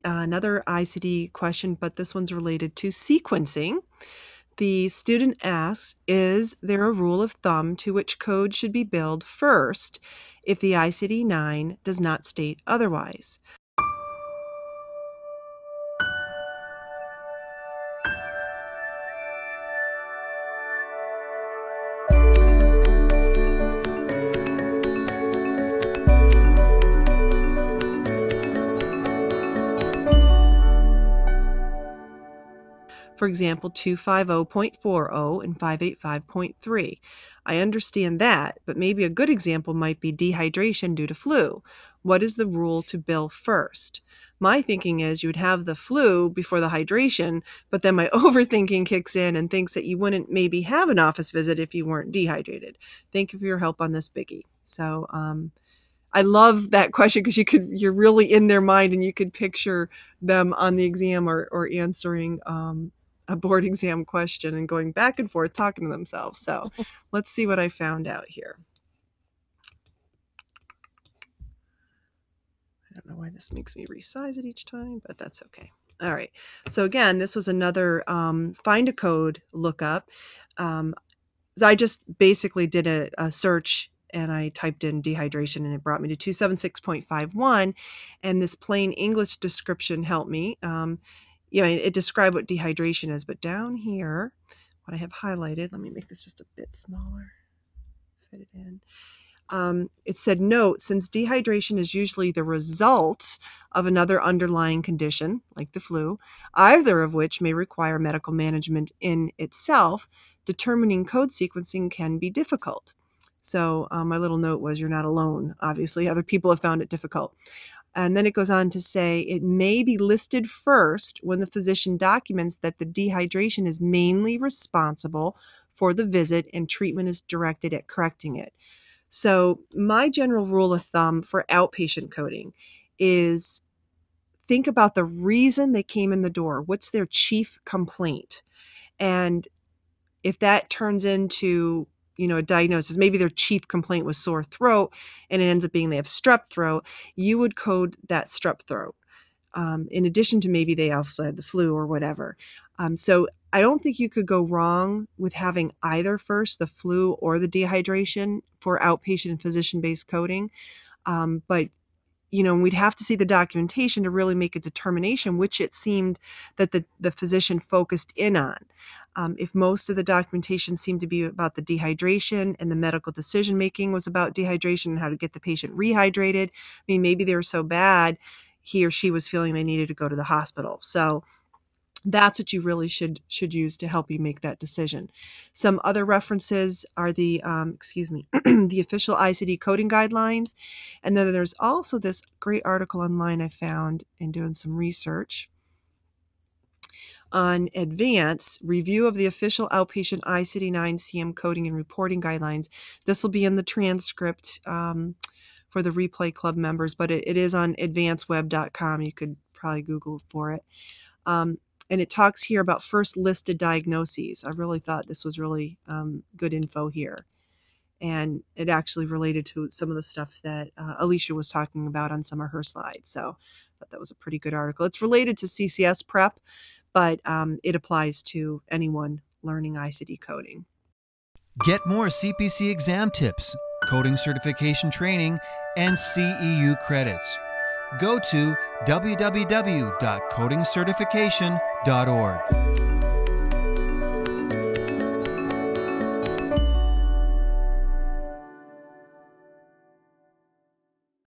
another ICD question, but this one's related to sequencing. The student asks, is there a rule of thumb to which code should be billed first if the ICD-9 does not state otherwise? For example, 250.40 and 585.3. I understand that, but maybe a good example might be dehydration due to flu. What is the rule to bill first? My thinking is you would have the flu before the hydration, but then my overthinking kicks in and thinks that you wouldn't maybe have an office visit if you weren't dehydrated. Thank you for your help on this, biggie. So, I love that question because you're really in their mind and you could picture them on the exam or answering a board exam question and going back and forth talking to themselves. So let's see what I found out here. I don't know why this makes me resize it each time, but that's okay. All right. So again, this was another find a code lookup. I just basically did a search and I typed in dehydration and it brought me to 276.51. And this plain English description helped me. It described what dehydration is, but down here, what I have highlighted, let me make this just a bit smaller, fit it in. It said, note, since dehydration is usually the result of another underlying condition, like the flu, either of which may require medical management in itself, determining code sequencing can be difficult. So my little note was, you're not alone. Obviously, other people have found it difficult. And then it goes on to say, it may be listed first when the physician documents that the dehydration is mainly responsible for the visit and treatment is directed at correcting it. So my general rule of thumb for outpatient coding is think about the reason they came in the door. What's their chief complaint? And if that turns into, a diagnosis, maybe their chief complaint was sore throat and it ends up being they have strep throat, you would code that strep throat. In addition to maybe they also had the flu or whatever. So I don't think you could go wrong with having either first, the flu or the dehydration for outpatient and physician-based coding. But we'd have to see the documentation to really make a determination, which it seemed that the physician focused in on. If most of the documentation seemed to be about the dehydration and the medical decision-making was about dehydration and how to get the patient rehydrated, maybe they were so bad, he or she was feeling they needed to go to the hospital. So that's what you really should use to help you make that decision. Some other references are the, the official ICD coding guidelines. And then there's also this great article online I found in doing some research on advance review of the official outpatient ICD-9 CM coding and reporting guidelines. This will be in the transcript for the Replay Club members, but it is on advanceweb.com. You could probably Google for it. And it talks here about first listed diagnoses. I really thought this was really good info here. And it actually related to some of the stuff that Alicia was talking about on some of her slides. So I thought that was a pretty good article. It's related to CCS prep, but it applies to anyone learning ICD coding. Get more CPC exam tips, coding certification training, and CEU credits. Go to www.codingcertification.org.